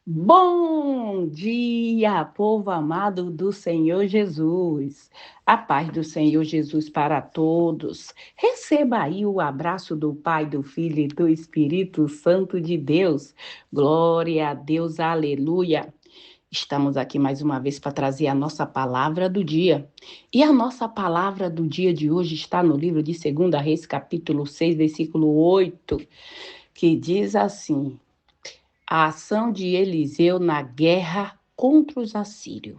Bom dia, povo amado do Senhor Jesus. A paz do Senhor Jesus para todos. Receba aí o abraço do Pai, do Filho e do Espírito Santo de Deus. Glória a Deus, aleluia. Estamos aqui mais uma vez para trazer a nossa palavra do dia. E a nossa palavra do dia de hoje está no livro de 2 Reis, capítulo 6, versículo 8, que diz assim: a ação de Eliseu na guerra contra os assírios.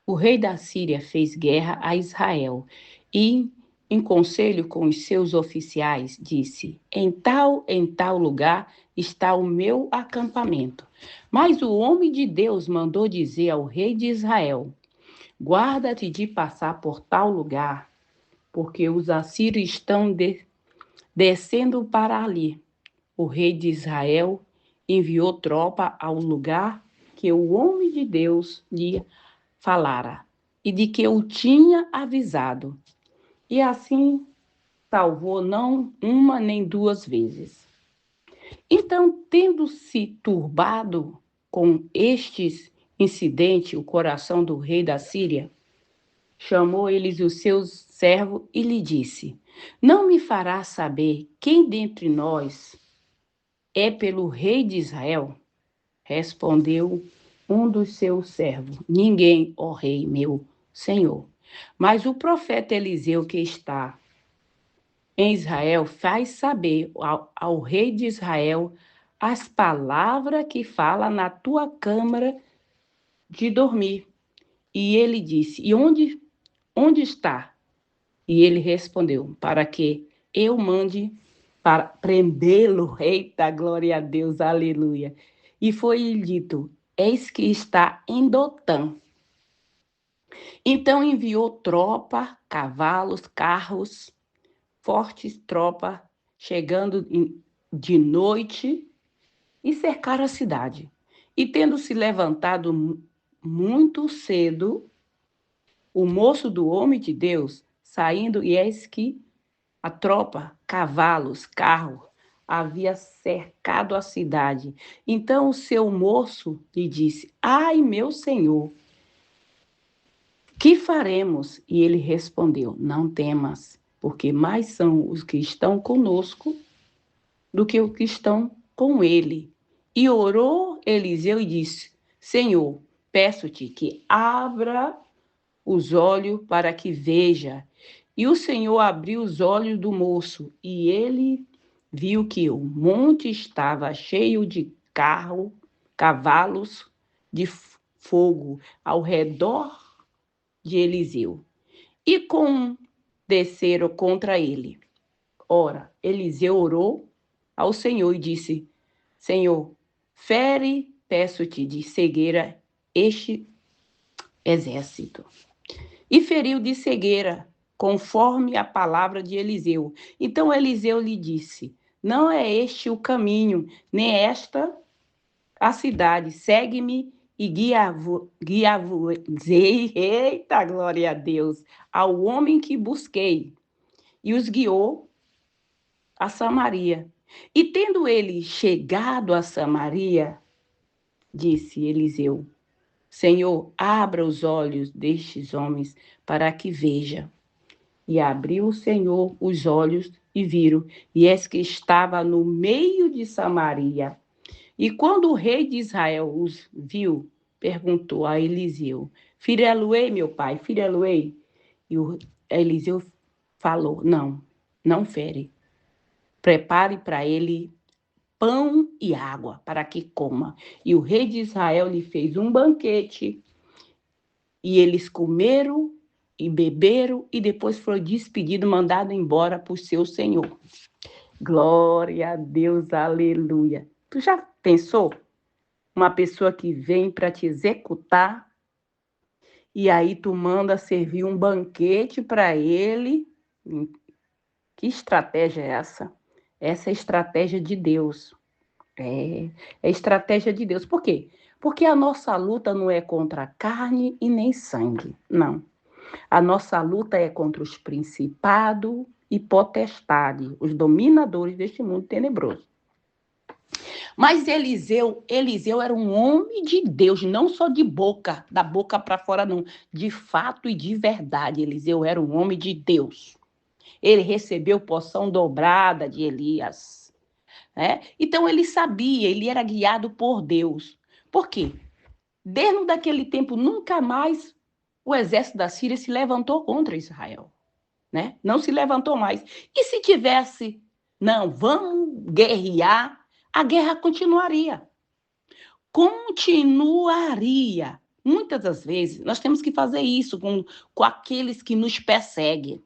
O rei da Síria fez guerra a Israel e, em conselho com os seus oficiais, disse: em tal lugar está o meu acampamento. Mas o homem de Deus mandou dizer ao rei de Israel: guarda-te de passar por tal lugar, porque os assírios estão descendo para ali. O rei de Israel enviou tropa ao lugar que o homem de Deus lhe falara e de que o tinha avisado. E assim salvou não uma nem duas vezes. Então, tendo se turbado com estes incidentes o coração do rei da Síria, chamou eles os seus servos e lhe disse: não me fará saber quem dentre nós é pelo rei de Israel? Respondeu um dos seus servos: ninguém, ó rei meu senhor. Mas o profeta Eliseu, que está em Israel, faz saber ao rei de Israel as palavras que fala na tua câmara de dormir. E ele disse: e onde está? E ele respondeu: para que eu mande para prendê-lo. Eita, glória a Deus, aleluia. E foi-lhe dito: eis que está em Dotã. Então enviou tropa, cavalos, carros, fortes tropas, chegando de noite e cercaram a cidade. E tendo se levantado muito cedo, o moço do homem de Deus, saindo, e eis que a tropa, cavalos, carro, havia cercado a cidade. Então o seu moço lhe disse: ai, meu senhor, que faremos? E ele respondeu: não temas, porque mais são os que estão conosco do que os que estão com ele. E orou Eliseu e disse: Senhor, peço-te que abra os olhos para que veja. E o Senhor abriu os olhos do moço, e ele viu que o monte estava cheio de cavalos de fogo ao redor de Eliseu. E desceram contra ele. Ora, Eliseu orou ao Senhor e disse: Senhor, fere, peço-te, de cegueira este exército. E feriu de cegueira, conforme a palavra de Eliseu. Então Eliseu lhe disse: não é este o caminho, nem esta a cidade. Segue-me e guiavei, eita, glória a Deus, ao homem que busquei. E os guiou a Samaria. E tendo ele chegado a Samaria, disse Eliseu: Senhor, abra os olhos destes homens para que veja. E abriu o Senhor os olhos e viram, e eis que estava no meio de Samaria. E quando o rei de Israel os viu, perguntou a Eliseu: Feri-lo-ei, meu pai, feri-lo-ei? E o Eliseu falou: não, não fere. Prepare para ele pão e água para que coma. E o rei de Israel lhe fez um banquete, e eles comeram e beberam, e depois foram despedidos, mandados embora por seu senhor. Glória a Deus, aleluia. Tu já pensou? Uma pessoa que vem para te executar, e aí tu manda servir um banquete para ele. Que estratégia é essa? Essa é a estratégia de Deus. É a estratégia de Deus. Por quê? Porque a nossa luta não é contra carne e nem sangue, não. A nossa luta é contra os principados e potestades, os dominadores deste mundo tenebroso. Mas Eliseu era um homem de Deus, não só de boca, da boca para fora não, de fato e de verdade. Eliseu era um homem de Deus. Ele recebeu porção dobrada de Elias, né? Então ele sabia, ele era guiado por Deus. Por quê? Desde aquele tempo, nunca mais o exército da Síria se levantou contra Israel, né? Não se levantou mais. E se tivesse, não, vamos guerrear, a guerra continuaria. Continuaria. Muitas das vezes, nós temos que fazer isso com aqueles que nos perseguem.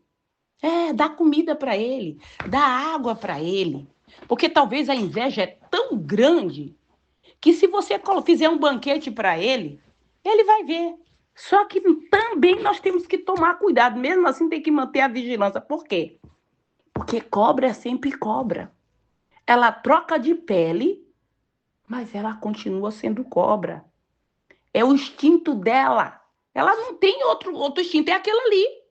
Dá comida para ele, dá água para ele. Porque talvez a inveja é tão grande que se você fizer um banquete para ele, ele vai ver. Só que também nós temos que tomar cuidado, mesmo assim tem que manter a vigilância. Por quê? Porque cobra é sempre cobra. Ela troca de pele, mas ela continua sendo cobra. É o instinto dela. Ela não tem outro instinto, é aquele ali.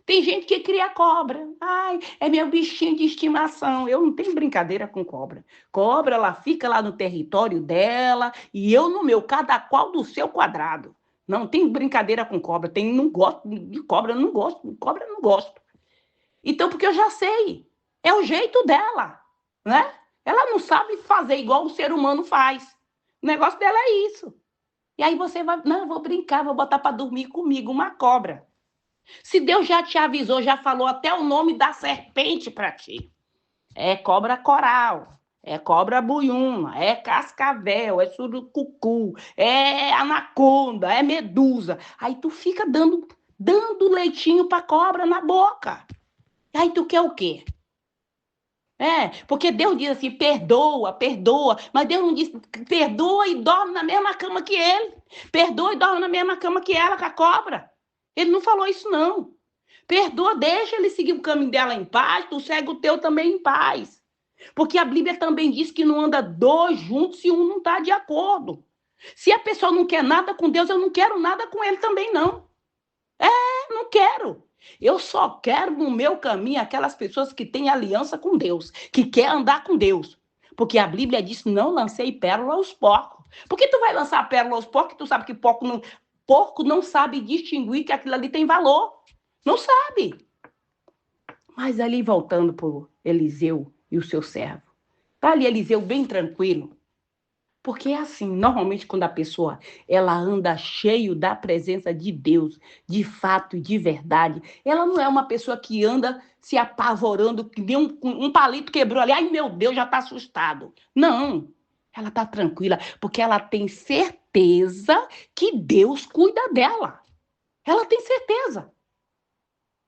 Tem gente que cria cobra. Ai, é meu bichinho de estimação. Eu não tenho brincadeira com cobra. Cobra, ela fica lá no território dela e eu no meu, cada qual do seu quadrado. Não tem brincadeira com cobra. Não gosto de cobra, não gosto. Cobra, não gosto. Então, porque eu já sei. É o jeito dela, né? Ela não sabe fazer igual o ser humano faz. O negócio dela é isso. E aí você vai, não, eu vou brincar, vou botar para dormir comigo uma cobra. Se Deus já te avisou, já falou até o nome da serpente para ti. É cobra coral, é cobra buiúna, é cascavel, é surucucu, é anaconda, é medusa. Aí tu fica dando leitinho para cobra na boca. Aí tu quer o quê? Porque Deus diz assim, perdoa, perdoa. Mas Deus não diz, perdoa e dorme na mesma cama que ele. Perdoa e dorme na mesma cama que ela, com a cobra. Ele não falou isso, não. Perdoa, deixa ele seguir o caminho dela em paz, tu segue o teu também em paz. Porque a Bíblia também diz que não anda dois juntos se um não está de acordo. Se a pessoa não quer nada com Deus, eu não quero nada com ele também, não. Não quero. Eu só quero no meu caminho aquelas pessoas que têm aliança com Deus, que quer andar com Deus. Porque a Bíblia diz, não lancei pérola aos porcos. Por que tu vai lançar pérola aos porcos? Tu sabe que porco não sabe distinguir que aquilo ali tem valor. Não sabe. Mas ali voltando para Eliseu e o seu servo. Tá ali Eliseu bem tranquilo. Porque é assim, normalmente quando a pessoa ela anda cheio da presença de Deus, de fato e de verdade, ela não é uma pessoa que anda se apavorando, que nem um palito quebrou ali, ai meu Deus, já está assustado. Não, ela está tranquila, porque ela tem certeza que Deus cuida dela. Ela tem certeza.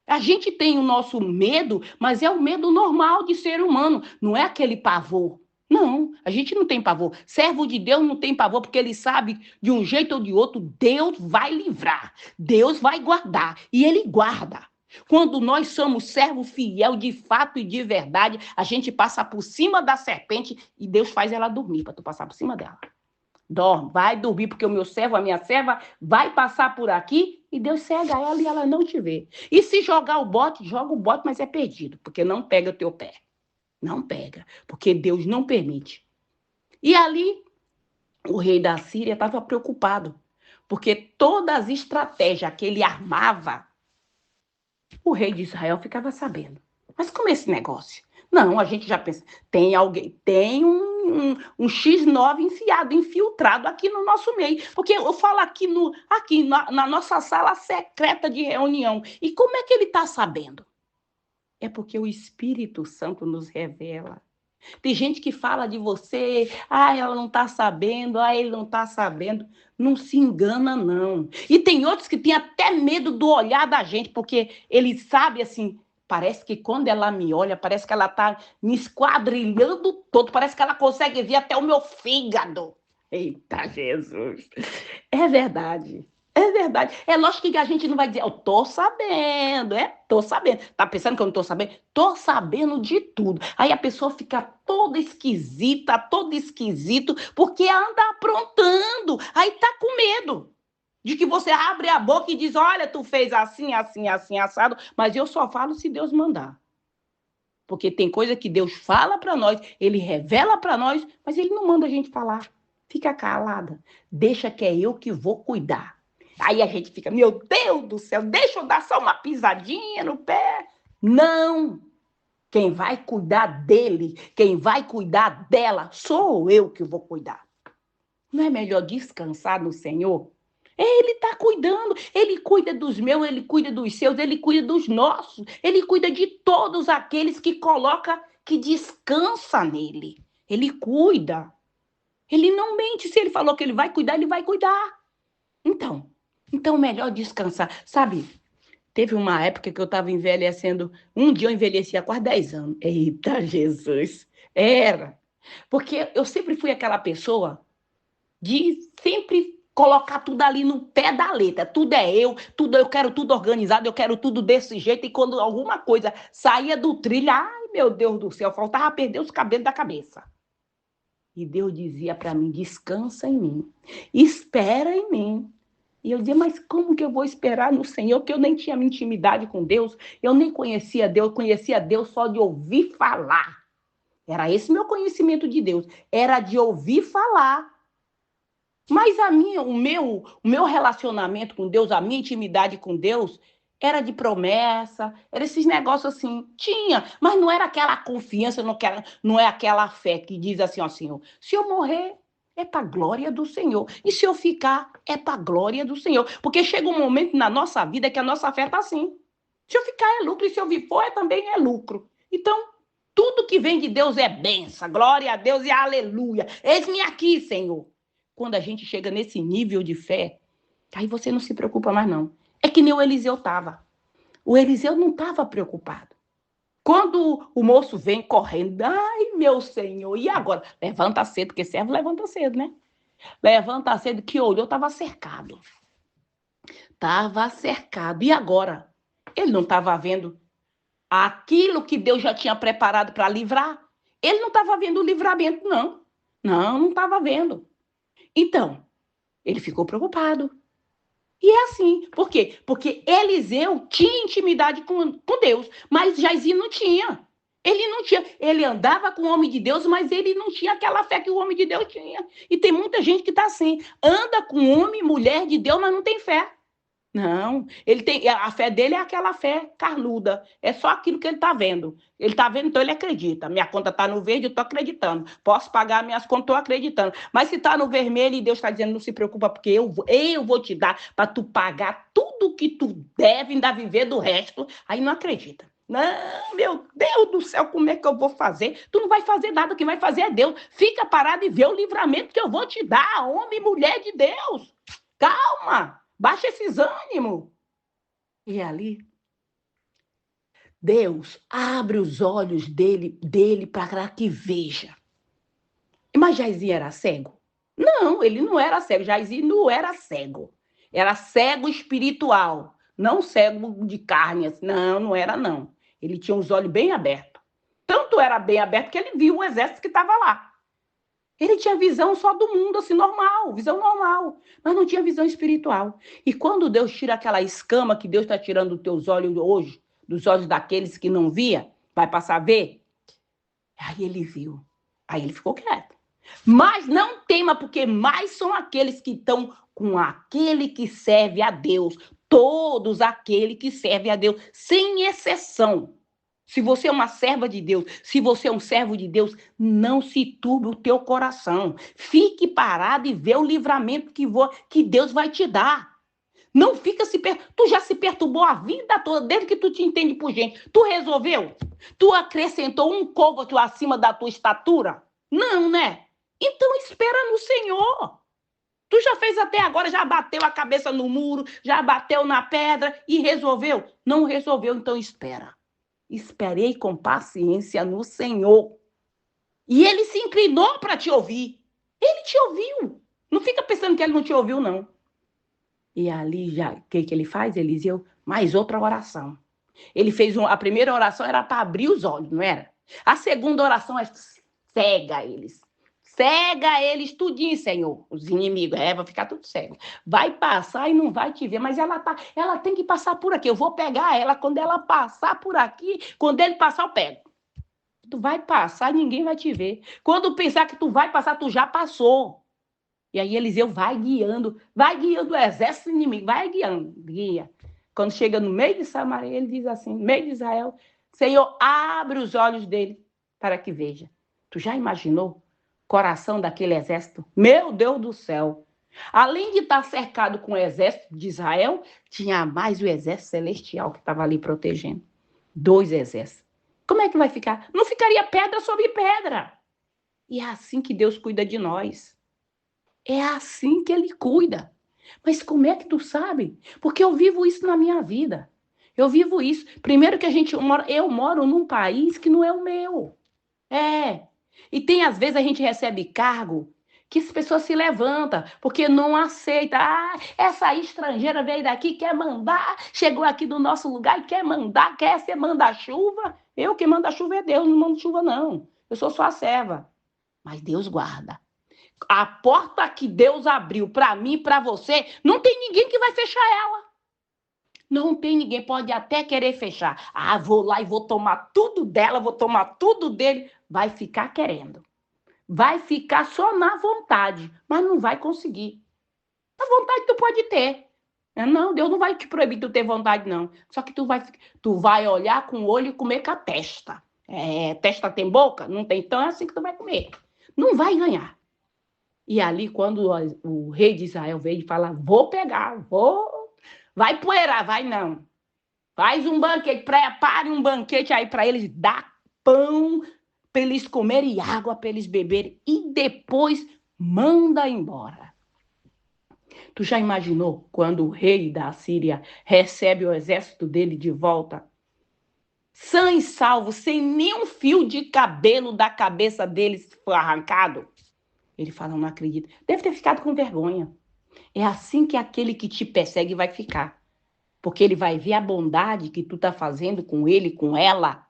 A gente tem o nosso medo, mas é o medo normal de ser humano, não é aquele pavor. Não, a gente não tem pavor. Servo de Deus não tem pavor, porque ele sabe, de um jeito ou de outro, Deus vai livrar, Deus vai guardar, e ele guarda. Quando nós somos servo fiel de fato e de verdade, a gente passa por cima da serpente e Deus faz ela dormir, para tu passar por cima dela. Dorme, vai dormir, porque o meu servo, a minha serva, vai passar por aqui e Deus cega ela e ela não te vê. E se jogar o bote, joga o bote, mas é perdido, porque não pega o teu pé. Não pega, porque Deus não permite. E ali, o rei da Síria estava preocupado, porque todas as estratégias que ele armava, o rei de Israel ficava sabendo. Mas como é esse negócio? Não, a gente já pensa, tem alguém, tem um X9 enfiado, infiltrado aqui no nosso meio. Porque eu falo aqui, na nossa sala secreta de reunião. E como é que ele está sabendo? É porque o Espírito Santo nos revela. Tem gente que fala de você, ela não está sabendo, ele não está sabendo. Não se engana, não. E tem outros que têm até medo do olhar da gente, porque ele sabe assim, parece que quando ela me olha, parece que ela está me esquadrilhando todo, parece que ela consegue ver até o meu fígado. Eita, Jesus! É verdade. É verdade. É lógico que a gente não vai dizer, eu tô sabendo, tô sabendo. Tá pensando que eu não tô sabendo? Tô sabendo de tudo. Aí a pessoa fica toda esquisita, todo esquisito, porque anda aprontando. Aí tá com medo de que você abre a boca e diz, olha, tu fez assim, assim, assim, assado, mas eu só falo se Deus mandar. Porque tem coisa que Deus fala para nós, ele revela para nós, mas ele não manda a gente falar. Fica calada. Deixa que é eu que vou cuidar. Aí a gente fica, meu Deus do céu, deixa eu dar só uma pisadinha no pé. Não! Quem vai cuidar dele, quem vai cuidar dela, sou eu que vou cuidar. Não é melhor descansar no Senhor? Ele está cuidando, ele cuida dos meus, ele cuida dos seus, ele cuida dos nossos, ele cuida de todos aqueles que coloca, que descansa nele. Ele cuida. Ele não mente, se ele falou que ele vai cuidar, ele vai cuidar. Então melhor descansar. Sabe, teve uma época que eu estava envelhecendo, um dia eu envelheci há quase 10 anos. Eita, Jesus! Era. Porque eu sempre fui aquela pessoa de sempre colocar tudo ali no pé da letra. Tudo é eu quero tudo organizado, eu quero tudo desse jeito. E quando alguma coisa saía do trilho, ai meu Deus do céu, faltava perder os cabelos da cabeça. E Deus dizia para mim, descansa em mim, espera em mim. E eu dizia, mas como que eu vou esperar no Senhor? Que eu nem tinha minha intimidade com Deus, eu nem conhecia Deus só de ouvir falar. Era esse meu conhecimento de Deus, era de ouvir falar. Mas o meu relacionamento com Deus, a minha intimidade com Deus, era de promessa, era esses negócios assim. Tinha, mas não era aquela confiança, não é aquela fé que diz assim, ó Senhor, se eu morrer, é para a glória do Senhor. E se eu ficar, é para a glória do Senhor. Porque chega um momento na nossa vida que a nossa fé está assim. Se eu ficar é lucro, e se eu vir for, também é lucro. Então, tudo que vem de Deus é benção, glória a Deus e aleluia. Eis-me aqui, Senhor. Quando a gente chega nesse nível de fé, aí você não se preocupa mais, não. É que nem o Eliseu estava. O Eliseu não estava preocupado. Quando o moço vem correndo, ai, meu Senhor, e agora? Levanta cedo, porque servo levanta cedo, né? Levanta cedo, que olhou, estava cercado. Estava cercado. E agora? Ele não estava vendo aquilo que Deus já tinha preparado para livrar? Ele não estava vendo o livramento, não. Não estava vendo. Então, ele ficou preocupado. E é assim. Por quê? Porque Eliseu tinha intimidade com Deus, mas Jaizinho não tinha. Ele não tinha. Ele andava com o homem de Deus, mas ele não tinha aquela fé que o homem de Deus tinha. E tem muita gente que está assim. Anda com homem e mulher de Deus, mas não tem fé. Não, ele tem, a fé dele é aquela fé carnuda, é só aquilo que ele está vendo. Ele está vendo, então ele acredita. Minha conta está no verde, eu estou acreditando. Posso pagar minhas contas, estou acreditando. Mas se está no vermelho e Deus está dizendo, não se preocupa, porque eu vou te dar para tu pagar tudo que tu deve, ainda viver do resto, aí não acredita. Não, meu Deus do céu, como é que eu vou fazer? Tu não vai fazer nada, quem vai fazer é Deus. Fica parado e vê o livramento que eu vou te dar, homem e mulher de Deus. Calma. Baixa esses ânimos. E ali, Deus abre os olhos dele para que veja. Mas Jaizinho era cego? Não, ele não era cego. Jaizinho não era cego. Era cego espiritual, não cego de carne. Não era não. Ele tinha os olhos bem abertos. Tanto era bem aberto que ele viu o exército que estava lá. Ele tinha visão só do mundo, assim, normal, visão normal, mas não tinha visão espiritual. E quando Deus tira aquela escama que Deus está tirando dos teus olhos hoje, dos olhos daqueles que não via, vai passar a ver? Aí ele viu. Aí ele ficou quieto. Mas não tema, porque mais são aqueles que estão com aquele que serve a Deus. Todos aqueles que servem a Deus, sem exceção. Se você é uma serva de Deus, se você é um servo de Deus, não se turbe o teu coração. Fique parado e vê o livramento que Deus vai te dar. Não fica Tu já se perturbou a vida toda, desde que tu te entende por gente. Tu resolveu? Tu acrescentou um côvado acima da tua estatura? Não, né? Então espera no Senhor. Tu já fez até agora, já bateu a cabeça no muro, já bateu na pedra e resolveu? Não resolveu, então espera. Esperei com paciência no Senhor. E ele se inclinou para te ouvir. Ele te ouviu. Não fica pensando que ele não te ouviu, não. E ali, já, o que ele faz, Eliseu? Mais outra oração. Ele fez a primeira oração era para abrir os olhos, não era? A segunda oração é cega eles. Cega eles tudinho, Senhor. Os inimigos, vai ficar tudo cego. Vai passar e não vai te ver, mas ela tem que passar por aqui. Eu vou pegar ela quando ela passar por aqui. Quando ele passar, eu pego. tu vai passar, ninguém vai te ver. Quando pensar que tu vai passar, tu já passou. E aí Eliseu vai guiando o exército inimigo, vai guiando, guia. Quando chega no meio de Samaria, ele diz assim, no meio de Israel, Senhor, abre os olhos dele para que veja. Tu já imaginou o coração daquele exército? Meu Deus do céu! Além de estar cercado com o exército de Israel, tinha mais o exército celestial que estava ali protegendo. 2 exércitos. Como é que vai ficar? Não ficaria pedra sobre pedra. E é assim que Deus cuida de nós. É assim que Ele cuida. Mas como é que tu sabe? Porque eu vivo isso na minha vida. Eu vivo isso. Primeiro que eu moro num país que não é o meu. É. E tem, às vezes, a gente recebe cargo que as pessoas se levantam, porque não aceita. Ah, essa estrangeira veio daqui, quer mandar, chegou aqui do nosso lugar e quer mandar, quer ser manda-chuva. Eu que manda chuva é Deus, não mando chuva, não. Eu sou só a serva. Mas Deus guarda. A porta que Deus abriu para mim, para você, não tem ninguém que vai fechar ela. Não tem ninguém, pode até querer fechar. Ah, vou lá e vou tomar tudo dela, vou tomar tudo dele. Vai ficar querendo. Vai ficar só na vontade, mas não vai conseguir. A vontade tu pode ter. Não, Deus não vai te proibir tu ter vontade, não. Só que tu vai olhar com o olho e comer com a testa. Testa tem boca? Não tem, então é assim que tu vai comer. Não vai ganhar. E ali, quando o rei de Israel veio e fala, vou pegar, vai poeirar, vai não. Faz um banquete, prepare um banquete aí para eles, dá pão para eles comerem e água para eles beberem e depois manda embora. Tu já imaginou quando o rei da Assíria recebe o exército dele de volta? Sã e salvo, sem nenhum fio de cabelo da cabeça deles foi arrancado? Ele fala, não acredito. Deve ter ficado com vergonha. É assim que aquele que te persegue vai ficar. Porque ele vai ver a bondade que tu tá fazendo com ele, com ela.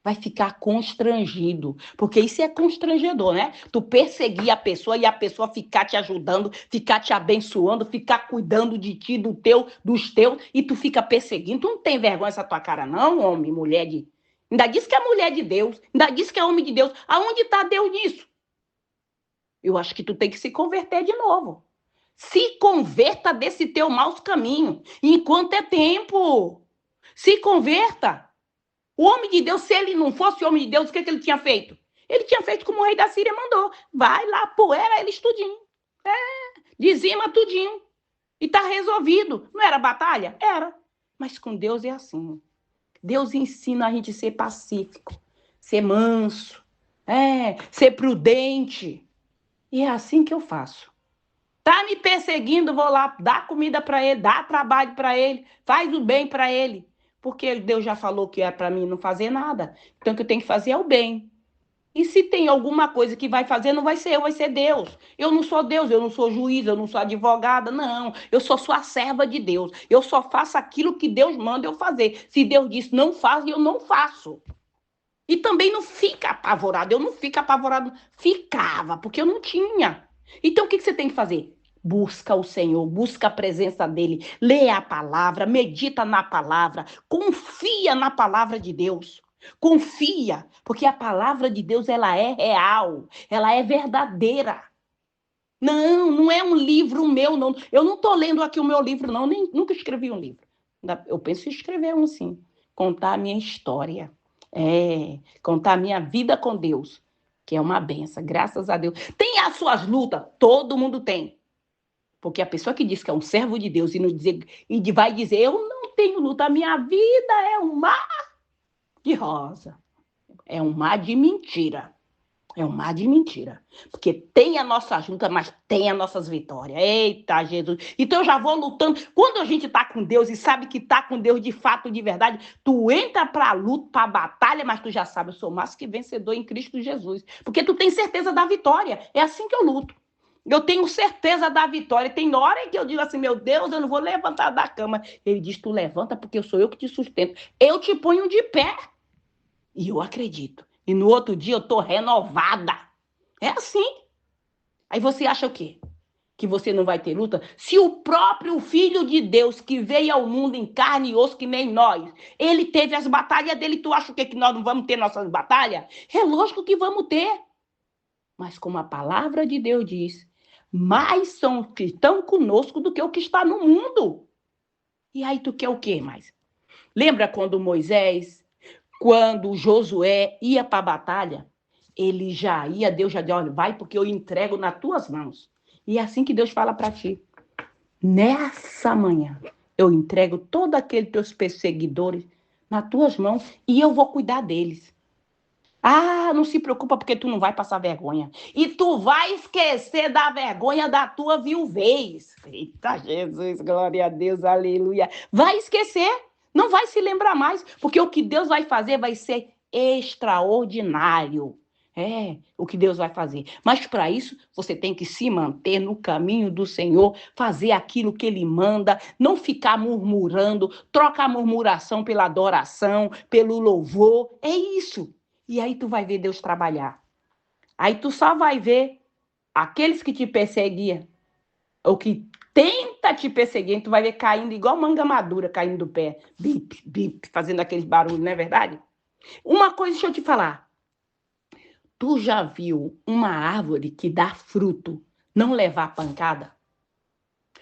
Vai ficar constrangido. Porque isso é constrangedor, né? Tu perseguir a pessoa e a pessoa ficar te ajudando, ficar te abençoando, ficar cuidando de ti, dos teus, e tu fica perseguindo. Tu não tem vergonha essa tua cara, não, homem, mulher de... Ainda diz que é mulher de Deus, ainda diz que é homem de Deus. Aonde tá Deus nisso? Eu acho que tu tem que se converter de novo. Se converta desse teu mau caminho, enquanto é tempo. Se converta. O homem de Deus, se ele não fosse homem de Deus, o que ele tinha feito? Ele tinha feito como o rei da Síria mandou. Vai lá, poeira eles tudinho. Dizima tudinho. E tá resolvido. Não era batalha? Era. Mas com Deus é assim. Deus ensina a gente a ser pacífico, ser manso, ser prudente. E é assim que eu faço. Tá me perseguindo, vou lá dar comida para ele, dar trabalho para ele, faz o bem para ele. Porque Deus já falou que é para mim não fazer nada. Então o que eu tenho que fazer é o bem. E se tem alguma coisa que vai fazer, não vai ser eu, vai ser Deus. Eu não sou Deus, eu não sou juiz, eu não sou advogada, não. Eu só sou a serva de Deus. Eu só faço aquilo que Deus manda eu fazer. Se Deus disse não faz, eu não faço. E também não fica apavorado. Eu não fico apavorado. Ficava, porque eu não tinha. Então, o que você tem que fazer? Busca o Senhor, busca a presença dEle, lê a palavra, medita na palavra, confia na palavra de Deus. Confia, porque a palavra de Deus, ela é real, ela é verdadeira. Não, não é um livro meu, não. Eu não estou lendo aqui o meu livro, não. Nunca escrevi um livro. Eu penso em escrever um, sim. Contar a minha história. Contar a minha vida com Deus, que é uma benção, graças a Deus. Tem as suas lutas, todo mundo tem. Porque a pessoa que diz que é um servo de Deus e vai dizer, eu não tenho luta, a minha vida é um mar de rosa. É um mar de mentira. É um mar de mentira. Porque tem a nossa luta, mas tem as nossas vitórias. Eita, Jesus. Então eu já vou lutando. Quando a gente tá com Deus e sabe que tá com Deus de fato, de verdade, tu entra pra luta, pra batalha, mas tu já sabe, eu sou mais que vencedor em Cristo Jesus. Porque tu tem certeza da vitória. É assim que eu luto. Eu tenho certeza da vitória. Tem hora em que eu digo assim, meu Deus, eu não vou levantar da cama. Ele diz, tu levanta porque sou eu que te sustento. Eu te ponho de pé. E eu acredito. E no outro dia eu tô renovada. É assim. Aí você acha o quê? que você não vai ter luta? Se o próprio Filho de Deus, que veio ao mundo em carne e osso que nem nós, ele teve as batalhas dele, tu acha que nós não vamos ter nossas batalhas? É lógico que vamos ter. Mas como a palavra de Deus diz, mais são os que estão conosco do que o que está no mundo. E aí tu quer o quê mais? Lembra quando Moisés, quando Josué ia para a batalha, ele já ia, Deus já disse, olha, vai porque eu entrego nas tuas mãos. E é assim que Deus fala para ti. Nessa manhã, eu entrego todos aqueles teus perseguidores nas tuas mãos e eu vou cuidar deles. Ah, não se preocupa porque tu não vai passar vergonha. E tu vai esquecer da vergonha da tua viuvez. Eita Jesus, glória a Deus, aleluia. Vai esquecer, não vai se lembrar mais, porque o que Deus vai fazer vai ser extraordinário. É, o que Deus vai fazer. Mas para isso, você tem que se manter no caminho do Senhor, fazer aquilo que Ele manda, não ficar murmurando, troca a murmuração pela adoração, pelo louvor. É isso. E aí tu vai ver Deus trabalhar. Aí tu só vai ver aqueles que te perseguiam, ou que tenta te perseguir, tu vai ver caindo igual manga madura, caindo do pé. Bip, bip, fazendo aqueles barulhos, não é verdade? Uma coisa, deixa eu te falar. Tu já viu uma árvore que dá fruto não levar pancada?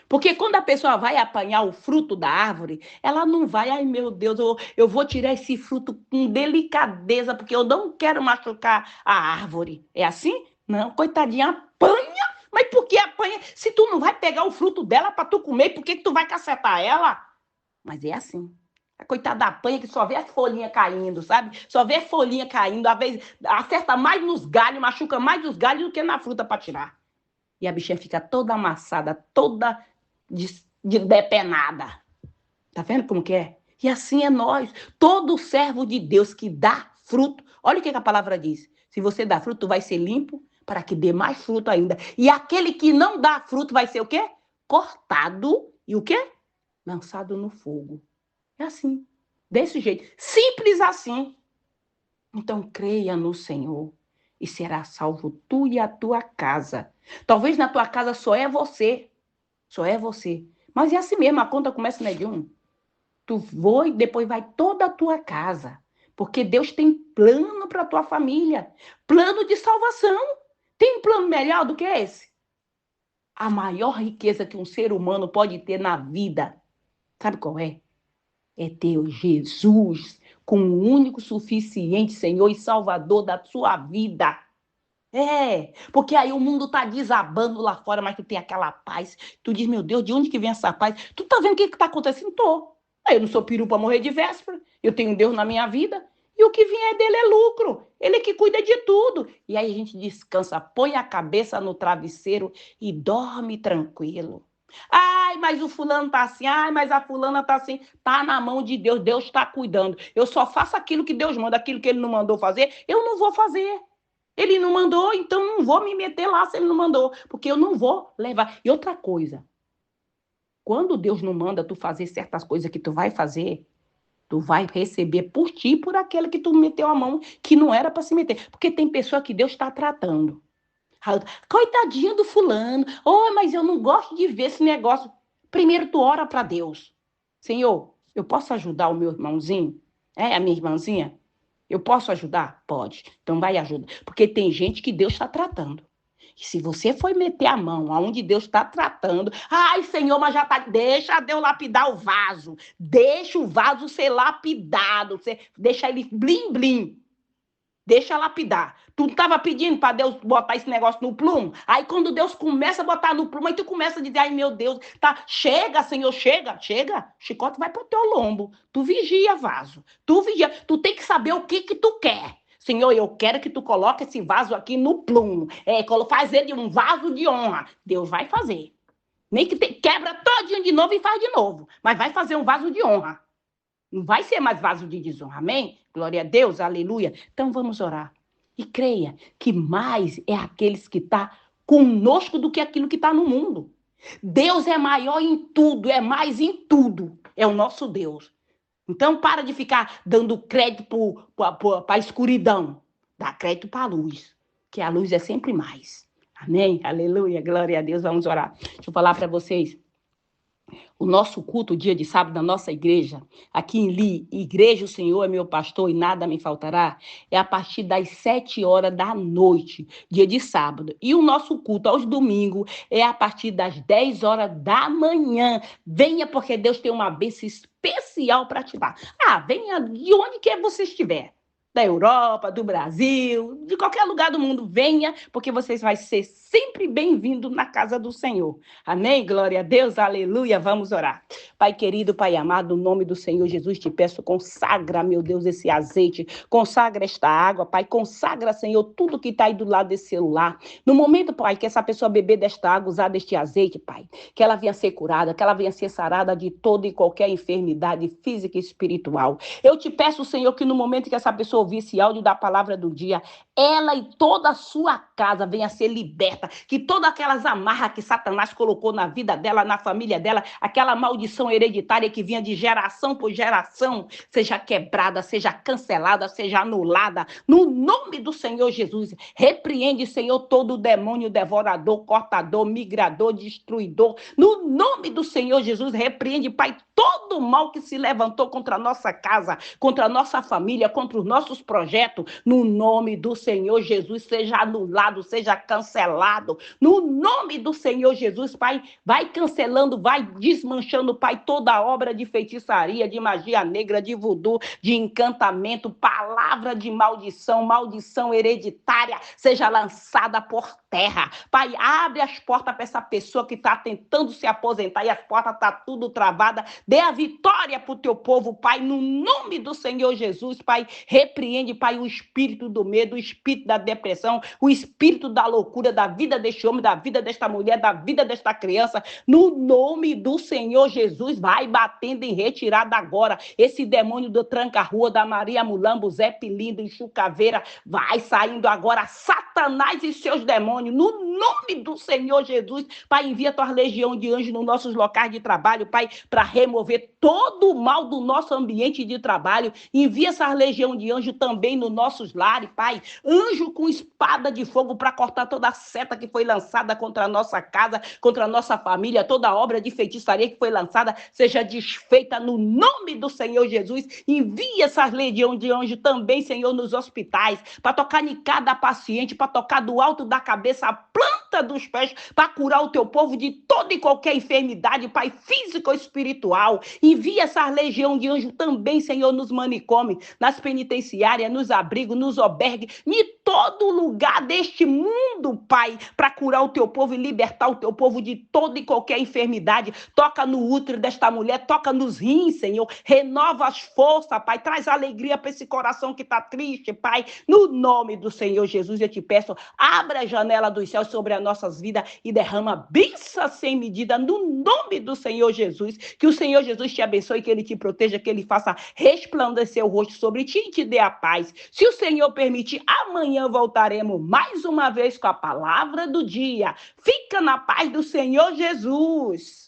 Porque quando a pessoa vai apanhar o fruto da árvore, ela não vai, ai meu Deus, eu vou tirar esse fruto com delicadeza, porque eu não quero machucar a árvore. É assim? Não, coitadinha, apanha. Mas por que apanha? Se tu não vai pegar o fruto dela para tu comer, por que tu vai cacetar ela? Mas é assim. A coitada apanha que só vê as folhinhas caindo, sabe? Só vê folhinha caindo, às vezes acerta mais nos galhos, machuca mais os galhos do que na fruta para tirar. E a bichinha fica toda amassada, toda depenada. Tá vendo como que é? E assim é nós. Todo servo de Deus que dá fruto, olha o que a palavra diz. Se você dá fruto, vai ser limpo para que dê mais fruto ainda. E aquele que não dá fruto vai ser o quê? Cortado e o quê? Lançado no fogo. É assim, desse jeito. Simples assim. Então creia no Senhor e será salvo tu e a tua casa. Talvez na tua casa só é você. Só é você. Mas é assim mesmo, a conta começa no de um. Tu voa e depois vai toda a tua casa. Porque Deus tem plano para a tua família. Plano de salvação. Tem um plano melhor do que esse? A maior riqueza que um ser humano pode ter na vida, sabe qual é? É ter Jesus como o único suficiente Senhor e Salvador da sua vida. É, porque aí o mundo tá desabando lá fora, mas tu tem aquela paz. Tu diz, meu Deus, de onde que vem essa paz? Tu tá vendo o que tá acontecendo? Tô. Eu não sou peru para morrer de véspera. Eu tenho Deus na minha vida. E o que vier dele é lucro. Ele que cuida de tudo. E aí a gente descansa, põe a cabeça no travesseiro e dorme tranquilo. Ai, mas o fulano tá assim. Ai, mas a fulana tá assim. Tá na mão de Deus. Deus está cuidando. Eu só faço aquilo que Deus manda. Aquilo que ele não mandou fazer, eu não vou fazer. Ele não mandou, então não vou me meter lá se ele não mandou, porque eu não vou levar. E outra coisa, quando Deus não manda tu fazer certas coisas que tu vai fazer, tu vai receber por ti, por aquele que tu meteu a mão, que não era para se meter. Porque tem pessoa que Deus está tratando. Coitadinho do fulano. Oh, mas eu não gosto de ver esse negócio. Primeiro tu ora para Deus. Senhor, eu posso ajudar o meu irmãozinho? É, a minha irmãzinha? Eu posso ajudar? Pode. Então vai e ajuda. Porque tem gente que Deus está tratando. E se você for meter a mão aonde Deus está tratando, ai, Senhor, mas já tá. Deixa Deus lapidar o vaso. Deixa o vaso ser lapidado. Deixa ele blim-blim. Deixa lapidar. Tu não estava pedindo para Deus botar esse negócio no plumo? Aí quando Deus começa a botar no plumo, aí tu começa a dizer, ai meu Deus, tá, chega, Senhor, chega, chega. Chicote vai pro teu lombo. Tu vigia, vaso. Tu vigia. Tu tem que saber o que tu quer. Senhor, eu quero que tu coloque esse vaso aqui no plumo. Faz ele um vaso de honra. Deus vai fazer. Nem que quebra todinho de novo e faz de novo. Mas vai fazer um vaso de honra. Não vai ser mais vaso de desonra, amém? Glória a Deus, aleluia. Então vamos orar. E creia que mais é aqueles que estão conosco do que aquilo que está no mundo. Deus é maior em tudo, é mais em tudo. É o nosso Deus. Então para de ficar dando crédito para a escuridão. Dá crédito para a luz, que a luz é sempre mais. Amém? Aleluia, glória a Deus. Vamos orar. Deixa eu falar para vocês. O nosso culto, dia de sábado, na nossa igreja, aqui em Li, Igreja o Senhor é meu pastor e nada me faltará, é a partir das 7 horas da noite, dia de sábado. E o nosso culto aos domingos é a partir das 10 horas da manhã. Venha, porque Deus tem uma bênção especial para te dar. Venha de onde quer você estiver. Da Europa, do Brasil, de qualquer lugar do mundo, venha, porque vocês vão ser sempre bem-vindos na casa do Senhor. Amém? Glória a Deus, aleluia. Vamos orar. Pai querido, Pai amado, no nome do Senhor Jesus, te peço, consagra, meu Deus, esse azeite, consagra esta água, Pai, consagra, Senhor, tudo que está aí do lado desse celular. No momento, Pai, que essa pessoa beber desta água, usar deste azeite, Pai, que ela venha ser curada, que ela venha ser sarada de toda e qualquer enfermidade física e espiritual. Eu te peço, Senhor, que no momento que essa pessoa ouvir esse áudio da palavra do dia, ela e toda a sua casa venha ser liberta, que todas aquelas amarras que Satanás colocou na vida dela, na família dela, aquela maldição hereditária que vinha de geração por geração, seja quebrada, seja cancelada, seja anulada, no nome do Senhor Jesus. Repreende, Senhor, todo demônio devorador, cortador, migrador, destruidor, no nome do Senhor Jesus. Repreende, Pai, todo o mal que se levantou contra a nossa casa, contra a nossa família, contra os nossos projetos, no nome do Senhor Jesus, seja anulado, seja cancelado, no nome do Senhor Jesus, Pai, vai cancelando, vai desmanchando, Pai, toda a obra de feitiçaria, de magia negra, de voodoo, de encantamento, palavra de maldição, maldição hereditária, seja lançada por terra. Pai, abre as portas para essa pessoa que está tentando se aposentar e as portas estão tudo travadas. Dê a vitória para o teu povo, Pai, no nome do Senhor Jesus, Pai. Repreende, Pai, o espírito do medo, o espírito da depressão, o espírito da loucura, da vida deste homem, da vida desta mulher, da vida desta criança. No nome do Senhor Jesus, vai batendo em retirada agora. Esse demônio do tranca-rua, da Maria Mulambo, Zé Pilindo, Enxucaveira, vai saindo agora. Satanás e seus demônios, no nome do Senhor Jesus, Pai, envia tua legião de anjos nos nossos locais de trabalho, Pai, para remover todo o mal do nosso ambiente de trabalho. Envia essa legião de anjo também nos nossos lares, Pai. Anjo com espada de fogo para cortar toda a seta que foi lançada contra a nossa casa, contra a nossa família, toda obra de feitiçaria que foi lançada seja desfeita no nome do Senhor Jesus. Envia essa legião de anjo também, Senhor, nos hospitais, para tocar em cada paciente, para tocar do alto da cabeça a planta dos pés, para curar o teu povo de toda e qualquer enfermidade, Pai, física ou espiritual. Envia essa legião de anjo também, Senhor, nos manicômios, nas penitenciárias, nos abrigos, nos albergues, em todo lugar deste mundo, Pai, para curar o teu povo e libertar o teu povo de toda e qualquer enfermidade. Toca no útero desta mulher, toca nos rins, Senhor, renova as forças, Pai, traz alegria para esse coração que está triste, Pai, no nome do Senhor Jesus. Eu te peço, abra a janela dos céus sobre as nossas vidas e derrama bênção sem medida, no nome do Senhor Jesus. Que o Senhor Jesus te abençoe, que Ele te proteja, que Ele faça resplandecer o rosto sobre ti e te dê a paz. Se o Senhor permitir, amanhã voltaremos mais uma vez com a palavra do dia. Fica na paz do Senhor Jesus.